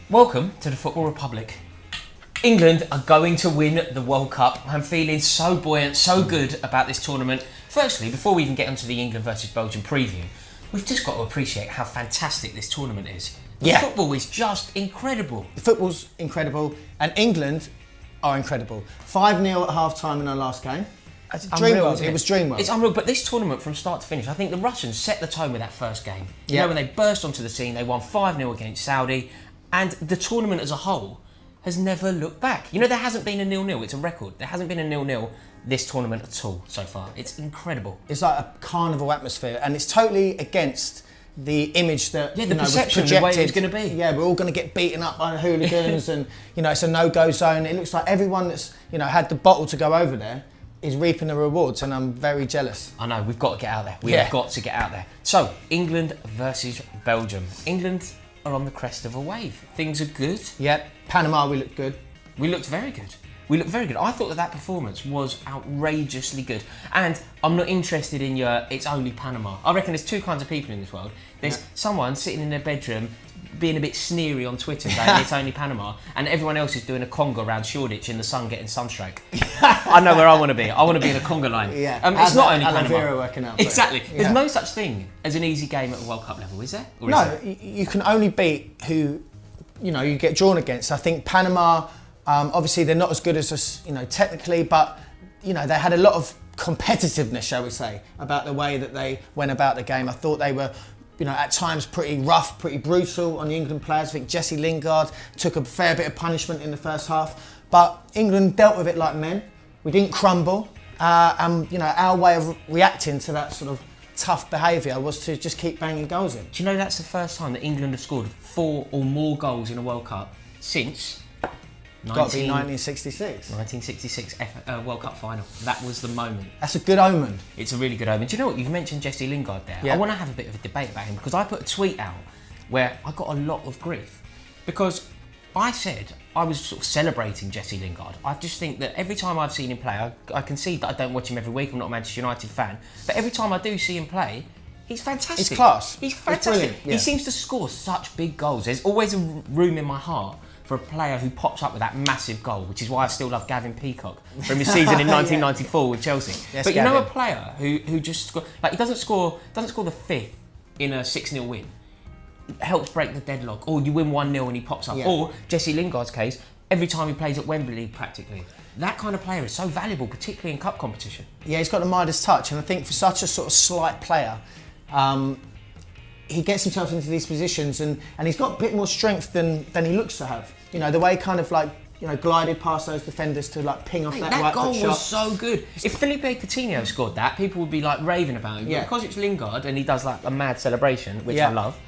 Welcome to the Football Republic. England are going to win the World Cup. I'm feeling so buoyant, so good about this tournament. Firstly, before we even get onto the England versus Belgium preview, we've just got to appreciate how fantastic this tournament is. The football is just incredible. The football's incredible, and England are incredible. 5-0 at half-time in our last game. It's Dream unreal, world. isn't It was dream world. It's unreal, but this tournament from start to finish, I think the Russians set the tone with that first game. You Yeah. know, when they burst onto the scene, they won 5-0 against Saudi, and the tournament as a whole has never looked back. You know, there hasn't been a 0-0, it's a record. There hasn't been a 0-0 this tournament at all so far. It's incredible. It's like a carnival atmosphere, and it's totally against the image that the was perception, projected. the way it was going to be. Yeah, we're all going to get beaten up by the hooligans, and it's a no-go zone. It looks like everyone that's had the bottle to go over there is reaping the rewards, and I'm very jealous. I know, we've got to get out there. We have got to get out there. So, England versus Belgium. England are on the crest of a wave. Things are good. Yeah, Panama, we look good. We looked very good. We looked very good. I thought that performance was outrageously good. And I'm not interested in your, it's only Panama. I reckon there's two kinds of people in this world. There's someone sitting in their bedroom being a bit sneery on Twitter saying it's only Panama, and everyone else is doing a conga around Shoreditch in the sun getting sunstroke. I know where I want to be. I want to be in a conga line. It's not only Panama. Panama. Working out, exactly. There's no such thing as an easy game at a World Cup level, is there? Or no, is there? you can only beat who you get drawn against. I think Panama, obviously they're not as good as us, technically, but they had a lot of competitiveness, shall we say, about the way that they went about the game. I thought they were, at times pretty rough, pretty brutal on the England players. I think Jesse Lingard took a fair bit of punishment in the first half, but England dealt with it like men. We didn't crumble, and our way of reacting to that sort of tough behaviour was to just keep banging goals in. Do you know that's the first time that England have scored 4 or more goals in a World Cup since? Got to be 1966. 1966 World Cup final. That was the moment. That's a good omen. It's a really good omen. Do you know what? You've mentioned Jesse Lingard there. Yeah. I want to have a bit of a debate about him because I put a tweet out where I got a lot of grief because I said I was sort of celebrating Jesse Lingard. I just think that every time I've seen him play, I concede that I don't watch him every week. I'm not a Manchester United fan, but every time I do see him play, he's fantastic. He's class. He's fantastic. Yeah. He seems to score such big goals. There's always a room in my heart for a player who pops up with that massive goal, which is why I still love Gavin Peacock from his season in 1994 with Chelsea. Yes, but Gavin. a player who just score, like he doesn't score the fifth in a 6-0 win. It helps break the deadlock, or you win 1-0 and he pops up. Or Jesse Lingard's case, every time he plays at Wembley practically. That kind of player is so valuable, particularly in cup competition. Yeah, he's got the Midas touch, and I think for such a sort of slight player, he gets himself into these positions, and he's got a bit more strength than he looks to have. The way he kind of glided past those defenders to ping off that right goal foot shot. was so good. If Felipe Coutinho scored that, people would be raving about him. But because it's Lingard and he does a mad celebration, which I love.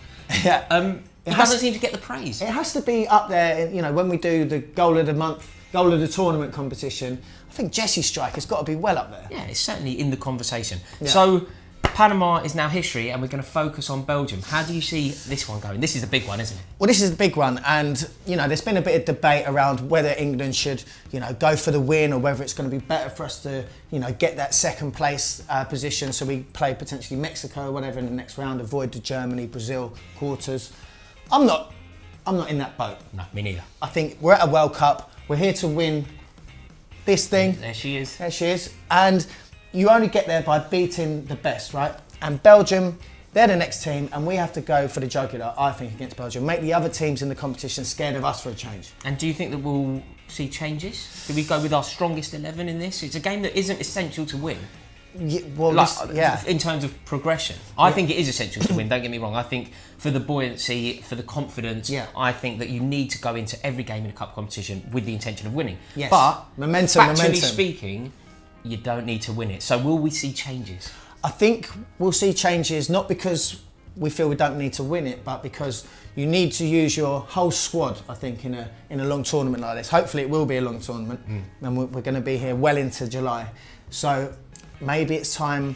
Yeah. He doesn't seem to get the praise. It has to be up there. When we do the goal of the month, goal of the tournament competition, I think Jesse's strike has got to be well up there. Yeah, it's certainly in the conversation. Yeah. So Panama is now history, and we're going to focus on Belgium. How do you see this one going? This is a big one, isn't it? Well, this is the big one, and there's been a bit of debate around whether England should, go for the win, or whether it's going to be better for us to, get that second place position, so we play potentially Mexico or whatever in the next round, avoid the Germany, Brazil quarters. I'm not in that boat. No, me neither. I think we're at a World Cup. We're here to win this thing. There she is. There she is, and you only get there by beating the best, right? And Belgium, they're the next team, and we have to go for the jugular, I think, against Belgium. Make the other teams in the competition scared of us for a change. And do you think that we'll see changes? Do we go with our strongest 11 in this? It's a game that isn't essential to win. Yeah, In terms of progression. I think it is essential to win, don't get me wrong. I think for the buoyancy, for the confidence, I think that you need to go into every game in a cup competition with the intention of winning. Yes. But momentum. speaking, you don't need to win it. So will we see changes? I think we'll see changes, not because we feel we don't need to win it, but because you need to use your whole squad, I think, in a long tournament like this. Hopefully it will be a long tournament, and we're going to be here well into July. So maybe it's time,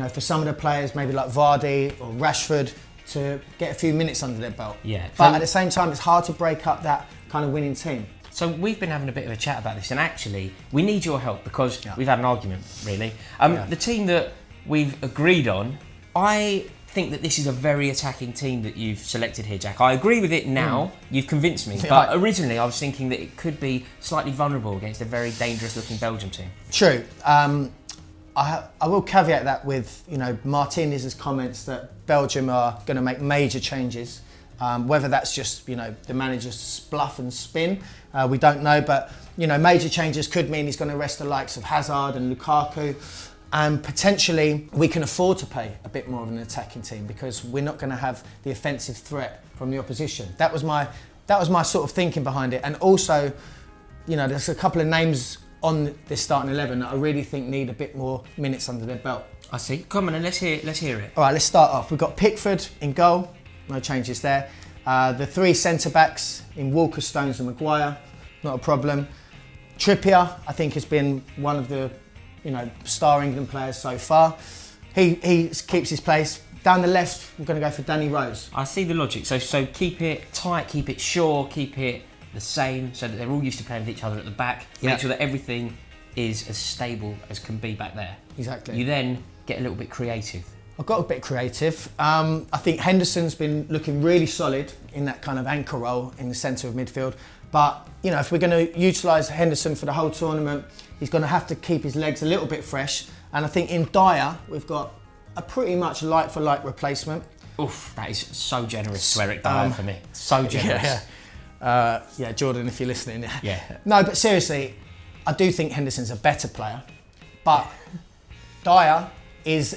for some of the players, maybe like Vardy or Rashford, to get a few minutes under their belt. Yeah. But at the same time, it's hard to break up that kind of winning team. So we've been having a bit of a chat about this, and actually we need your help because we've had an argument, really. The team that we've agreed on, I think that this is a very attacking team that you've selected here, Jack. I agree with it now. You've convinced me. But originally, I was thinking that it could be slightly vulnerable against a very dangerous-looking Belgium team. True. I will caveat that with, Martinez's comments that Belgium are going to make major changes. Whether that's just, the manager's bluff and spin, we don't know. But, major changes could mean he's going to rest the likes of Hazard and Lukaku. And potentially we can afford to play a bit more of an attacking team because we're not going to have the offensive threat from the opposition. That was my sort of thinking behind it. And also, there's a couple of names on this starting 11 that I really think need a bit more minutes under their belt. I see. Come on, and let's hear it. All right, let's start off. We've got Pickford in goal. No changes there. The three centre-backs in Walker, Stones and Maguire. Not a problem. Trippier, I think, has been one of the star England players so far. He keeps his place. Down the left, we're going to go for Danny Rose. I see the logic. So keep it tight, keep it sure, keep it the same, so that they're all used to playing with each other at the back. Make sure that everything is as stable as can be back there. Exactly. You then get a little bit creative. I've got a bit creative. I think Henderson's been looking really solid in that kind of anchor role in the centre of midfield. But, if we're going to utilise Henderson for the whole tournament, he's going to have to keep his legs a little bit fresh. And I think in Dyer, we've got a pretty much like-for-like replacement. Oof, that is so generous to Eric Dyer for me. So generous. Yeah, Jordan, if you're listening. Yeah. No, but seriously, I do think Henderson's a better player. But Dyer is,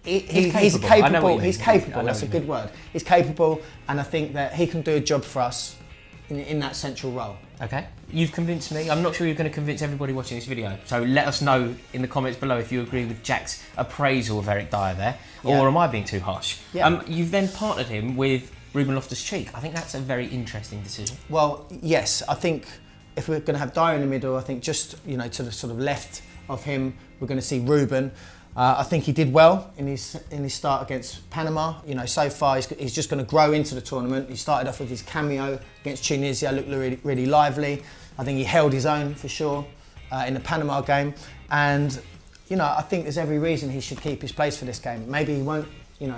he's capable. He's capable. That's a good word. He's capable, and I think that he can do a job for us in that central role. Okay, you've convinced me. I'm not sure you're going to convince everybody watching this video. So let us know in the comments below if you agree with Jack's appraisal of Eric Dyer there, or am I being too harsh? Yeah. You've then partnered him with Ruben Loftus-Cheek. I think that's a very interesting decision. Well, yes, I think if we're going to have Dyer in the middle, I think just to the sort of left of him, we're going to see Ruben. I think he did well in his start against Panama. So far he's just going to grow into the tournament. He started off with his cameo against Tunisia, looked really, really lively. I think he held his own for sure in the Panama game. And I think there's every reason he should keep his place for this game. Maybe he won't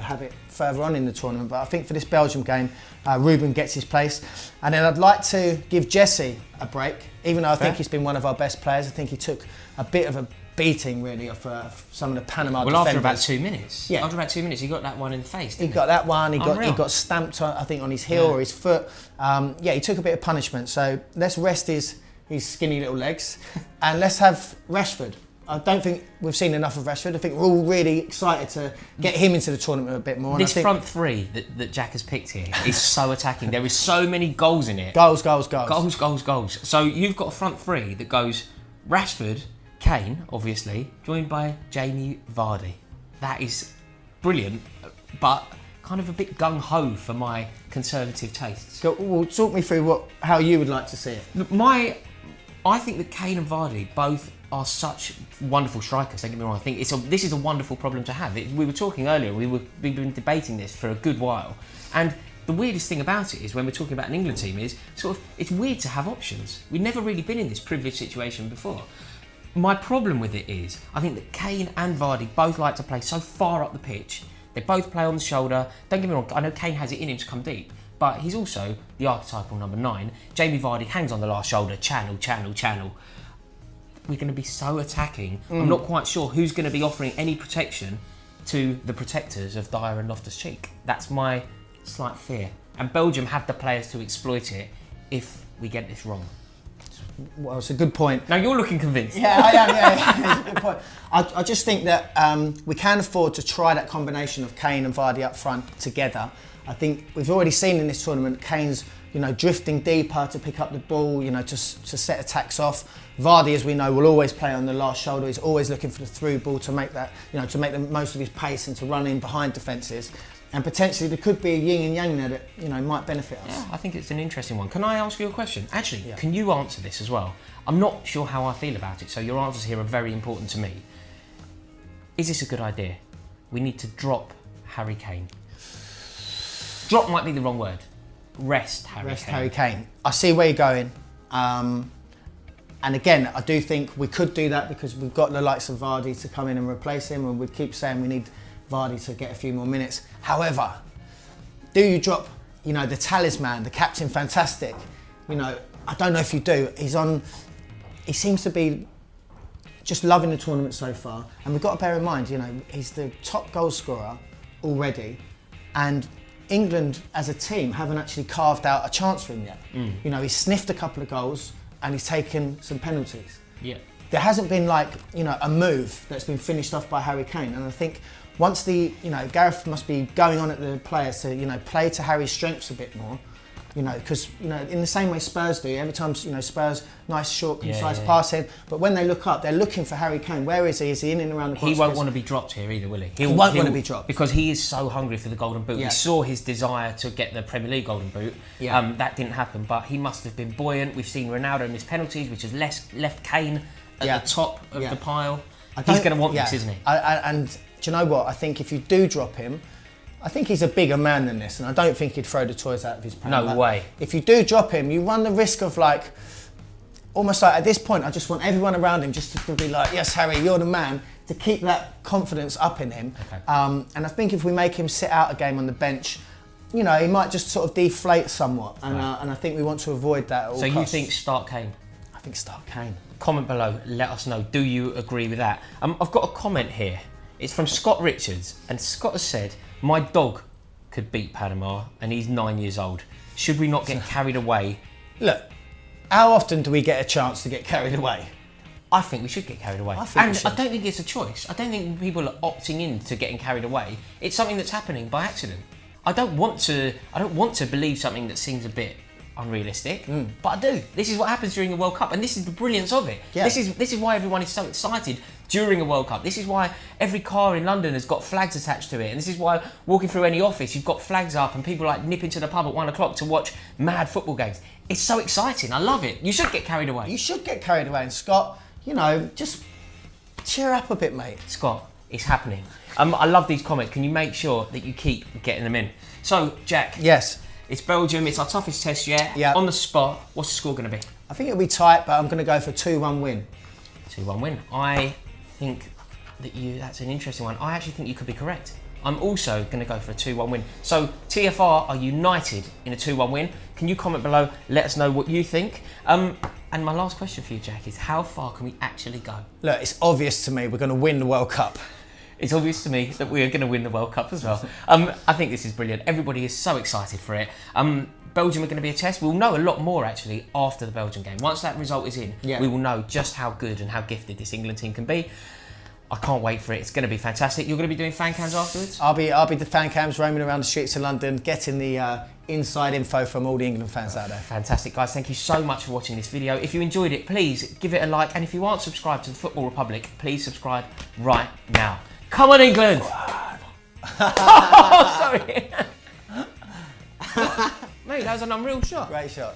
have it further on in the tournament, but I think for this Belgium game, Ruben gets his place. And then I'd like to give Jesse a break, even though I think he's been one of our best players. I think he took a bit of a beating really off some of the Panama defenders. After about 2 minutes. Yeah. After about 2 minutes, he got that one in the face. He got that one. He got stamped, I think, on his heel or his foot. He took a bit of punishment. So let's rest his skinny little legs, and let's have Rashford. I don't think we've seen enough of Rashford. I think we're all really excited to get him into the tournament a bit more. This front three that Jack has picked here is so attacking. There is so many goals in it. Goals. So you've got a front three that goes Rashford, Kane, obviously, joined by Jamie Vardy. That is brilliant, but kind of a bit gung-ho for my conservative tastes. Well, talk me through how you would like to see it. I think that Kane and Vardy both are such wonderful strikers. Don't get me wrong. I think this is a wonderful problem to have. We were talking earlier. We've been debating this for a good while, and the weirdest thing about it is when we're talking about an England team is it's weird to have options. We've never really been in this privileged situation before. My problem with it is I think that Kane and Vardy both like to play so far up the pitch. They both play on the shoulder. Don't get me wrong. I know Kane has it in him to come deep, but he's also the archetypal number 9. Jamie Vardy hangs on the last shoulder. Channel. We're going to be so attacking. I'm not quite sure who's going to be offering any protection to the protectors of Dyer and Loftus-Cheek. That's my slight fear. And Belgium have the players to exploit it if we get this wrong. Well, it's a good point. Now you're looking convinced. Yeah, I am. Yeah, it's a good point. I just think that we can afford to try that combination of Kane and Vardy up front together. I think we've already seen in this tournament Kane's drifting deeper to pick up the ball, to set attacks off. Vardy, as we know, will always play on the last shoulder. He's always looking for the through ball to make that, to make the most of his pace and to run in behind defences. And potentially there could be a yin and yang there that might benefit us. Yeah, I think it's an interesting one. Can I ask you a question? Actually, Can you answer this as well? I'm not sure how I feel about it, so your answers here are very important to me. Is this a good idea? We need to drop Harry Kane. Drop might be the wrong word. Rest Harry Kane. I see where you're going. And again, I do think we could do that because we've got the likes of Vardy to come in and replace him, and we keep saying we need Vardy to get a few more minutes. However, do you drop, you know, the talisman, the captain, fantastic? You know, I don't know if you do. He seems to be just loving the tournament so far. And we've got to bear in mind, you know, he's the top goal scorer already. And England as a team haven't actually carved out a chance for him yet. You know, he's sniffed a couple of goals and he's taken some penalties. Yeah. There hasn't been like, you know, a move that's been finished off by Harry Kane. And I think once Gareth must be going on at the players to, you know, play to Harry's strengths a bit more. You know, because, you know, in the same way Spurs do, every time, you know, Spurs, nice, short, concise passing, but when they look up, they're looking for Harry Kane. Where is he? Is he in and around the box? He won't want to be dropped here either, will he? He won't want to be dropped. Because he is so hungry for the Golden Boot. Yeah. We saw his desire to get the Premier League Golden Boot. Yeah. That didn't happen, but he must have been buoyant. We've seen Ronaldo miss penalties, which has left Kane at the top of the pile. He's going to want this, isn't he? And do you know what? I think if you do drop him, I think he's a bigger man than this, and I don't think he'd throw the toys out of his pram. No way. If you do drop him, you run the risk of like, almost like at this point, I just want everyone around him just to be like, yes, Harry, you're the man, to keep that confidence up in him. Okay. And I think if we make him sit out a game on the bench, you know, he might just sort of deflate somewhat, and I think we want to avoid that at all costs. You think start Kane? I think start Kane. Comment below, let us know, do you agree with that? I've got a comment here. It's from Scott Richards, and Scott has said, my dog could beat Panama and he's 9 years old. Should we not get carried away? Look, how often do we get a chance to get carried away? I think we should get carried away. I don't think it's a choice. I don't think people are opting in to getting carried away. It's something that's happening by accident. I don't want to believe something that seems a bit unrealistic, but I do. This is what happens during the World Cup, and this is the brilliance of it. Yeah. This is why everyone is so excited during a World Cup. This is why every car in London has got flags attached to it, and this is why walking through any office you've got flags up and people like nipping to the pub at 1 o'clock to watch mad football games. It's so exciting. I love it. You should get carried away. You should get carried away, and Scott, you know, just cheer up a bit, mate. Scott, it's happening. I love these comments. Can you make sure that you keep getting them in? So, Jack. Yes. It's Belgium, it's our toughest test yet. Yeah. On the spot, what's the score going to be? I think it'll be tight, but I'm going to go for a 2-1 win. 2-1 win. I think that that's an interesting one. I actually think you could be correct. I'm also going to go for a 2-1 win. So TFR are united in a 2-1 win. Can you comment below? Let us know what you think. And my last question for you, Jack, is how far can we actually go? Look, it's obvious to me we're going to win the World Cup. It's obvious to me that we are going to win the World Cup as well. I think this is brilliant. Everybody is so excited for it. Belgium are going to be a test. We'll know a lot more actually after the Belgium game. Once that result is in, we will know just how good and how gifted this England team can be. I can't wait for it. It's going to be fantastic. You're going to be doing fan cams afterwards? I'll be the fan cams roaming around the streets of London, getting the inside info from all the England fans out there. Fantastic, guys. Thank you so much for watching this video. If you enjoyed it, please give it a like. And if you aren't subscribed to the Football Republic, please subscribe right now. Come on, England! Oh, sorry. Mate, that was an unreal shot. Great shot.